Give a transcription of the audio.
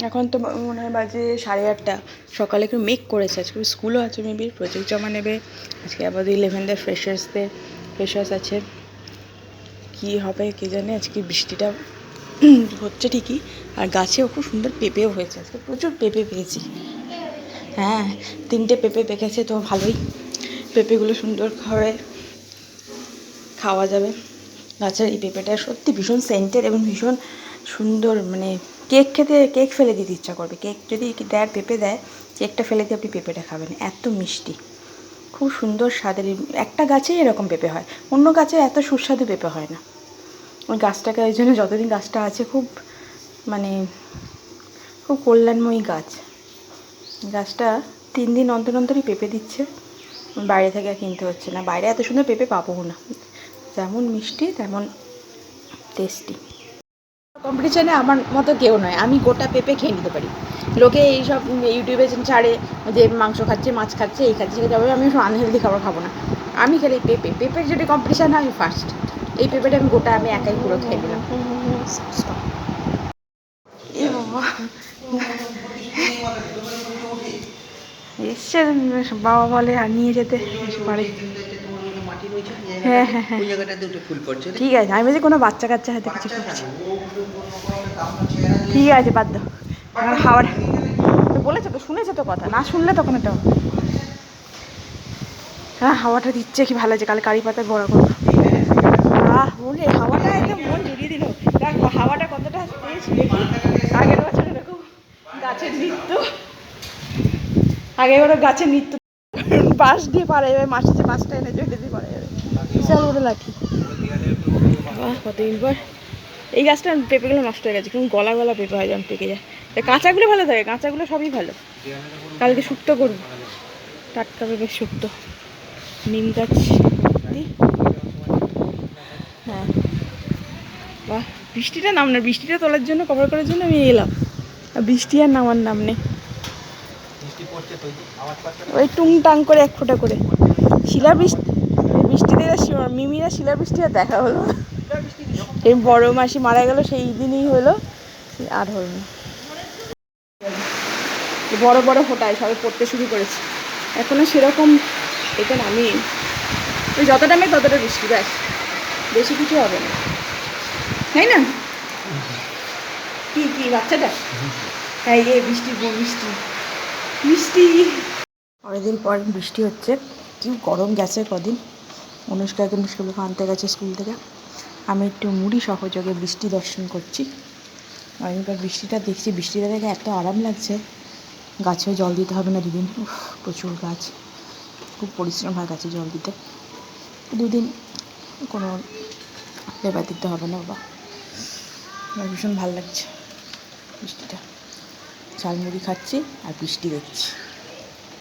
এখন তো মনে হয় বাজে 8:30। সকালে একটু মেক করেছে, আজকে স্কুলও আছে, মেবি প্রজেক্ট জমা নেবে আজকে, আবার 11th ফ্রেশার্স আছে। কি হবে কে জানে, আজকে বৃষ্টিটা হচ্ছে ঠিকই, আর গাছেও খুব সুন্দর পেঁপেও হয়েছে, আজকে প্রচুর পেঁপে পেয়েছি। হ্যাঁ, 3টে পেঁপে পেকেছে, তো ভালোই, পেঁপেগুলো সুন্দরভাবে খাওয়া যাবে। গাছের এই পেঁপেটা সত্যি ভীষণ সেন্টেড এবং ভীষণ সুন্দর, মানে কেক ফেলে দিতে ইচ্ছা করবে। কেক যদি দেয়, পেঁপে দেয়, কেকটা ফেলে দিয়ে আপনি পেঁপেটা খাবেন, এত মিষ্টি, খুব সুন্দর স্বাদের। একটা গাছেই এরকম পেঁপে হয়, অন্য গাছে এত সুস্বাদু পেঁপে হয় না। ওই গাছটাকে, ওই জন্য যতদিন গাছটা আছে খুব মানে খুব কল্যাণময়ী গাছ। গাছটা 3 দিন অন্তর অন্তরই পেঁপে দিচ্ছে, বাইরে থেকে আর কিনতে হচ্ছে না। বাইরে এত সুন্দর পেঁপে পাবো না, যেমন মিষ্টি তেমন টেস্টি। কম্পিটিশানে আমার মতো কেউ নয়, আমি গোটা পেঁপে খেয়ে নিতে পারি। লোকে এইসব ইউটিউবে ছাড়ে যে মাংস খাচ্ছে, মাছ খাচ্ছে, এই খাচ্ছে, তবে আমি সব আনহেলদি খাবার খাবো না। আমি খেলে পেঁপের যদি কম্পিটিশান হয়, আমি ফার্স্ট। এই পেঁপেটা আমি গোটা, আমি একাই পুরো খেয়ে নিলাম। এসছে বাবা বলে আর নিয়ে যেতে পারে। হ্যাঁ হ্যাঁ হ্যাঁ, ঠিক আছে। আমি বলছি কোনো বাচ্চা কাচ্চা হাতে কিছু করছি। ঠিক আছে, বাদ দাও। আমার হাওয়াটা তো বলেছে, তো শুনেছে তো কথা, না শুনলে তখন এটা। হ্যাঁ, হাওয়াটা দিচ্ছে, কি ভালো আছে, কাল কারি পাতায় বড়া করবো। বলে হাওয়াটা একদম মন জুড়িয়ে দিল। দেখ হাওয়াটা কতটা পেয়েছি দেখি। আগের বছর এরকম গাছের নৃত্য, আগের গাছের নৃত্য বাঁশ দিয়ে পারা যাবে, মাসে বাঁশটা এনে জড়িয়ে দিয়ে পারা যাবে, বিশাল বড় লাঠি। কতদিন পর এই গাছটা পেঁপেগুলো নষ্ট হয়ে গেছে, কিন্তু গলা গলা পেঁপে হয়, যেমন পেকে যায়। কাঁচাগুলো ভালো থাকে, কাঁচাগুলো সবই ভালো। কালকে শুক্তো করবো, টাটকা পেঁপে শুক্তো। নিম গাছ হ্যাঁ, বাহ, বৃষ্টিটা নাম না, বৃষ্টিটা তোলার জন্য, কভার করার জন্য আমি এলাম, আর বৃষ্টি আর নামার নাম নেই। ওই টুংটাং করে এক ফোঁটা করে বৃষ্টি দিয়ে মিমিরা শিলাবৃষ্টি আর দেখা হলো না। এই বড় মাসি মারা গেল সেই দিনই হলো, আর হলো না। বড় বড় ফোঁটায় সবাই পড়তে শুরু করেছে, এখনো সেরকম এটা নামি, ওই যতটা মেয়ে ততটা বৃষ্টি, ব্যাস, বেশি কিছু হবে না, তাই না? কি কি বাচ্চাটা, হ্যাঁ, বৃষ্টি বৃষ্টি বৃষ্টি। অনেকদিন পর বৃষ্টি হচ্ছে, কি গরম গেছে কদিন। অনুষ্কাকে আনতে গেছে স্কুল থেকে, আমি একটু মুড়ি সহযোগে বৃষ্টি দর্শন করছি। অনেকবার বৃষ্টিটা দেখছি, বৃষ্টিটা দেখে এত আরাম লাগছে। গাছেও জল দিতে হবে না 2 দিন, প্রচুর গাছ, খুব পরিশ্রম হয় গাছে জল দিতে। 2 দিন কোনো লেবার দিতে হবে না বাবা, আমার ভীষণ ভালো লাগছে বৃষ্টিটা। ঝালমুড়ি খাচ্ছি আর বৃষ্টি দেখছি।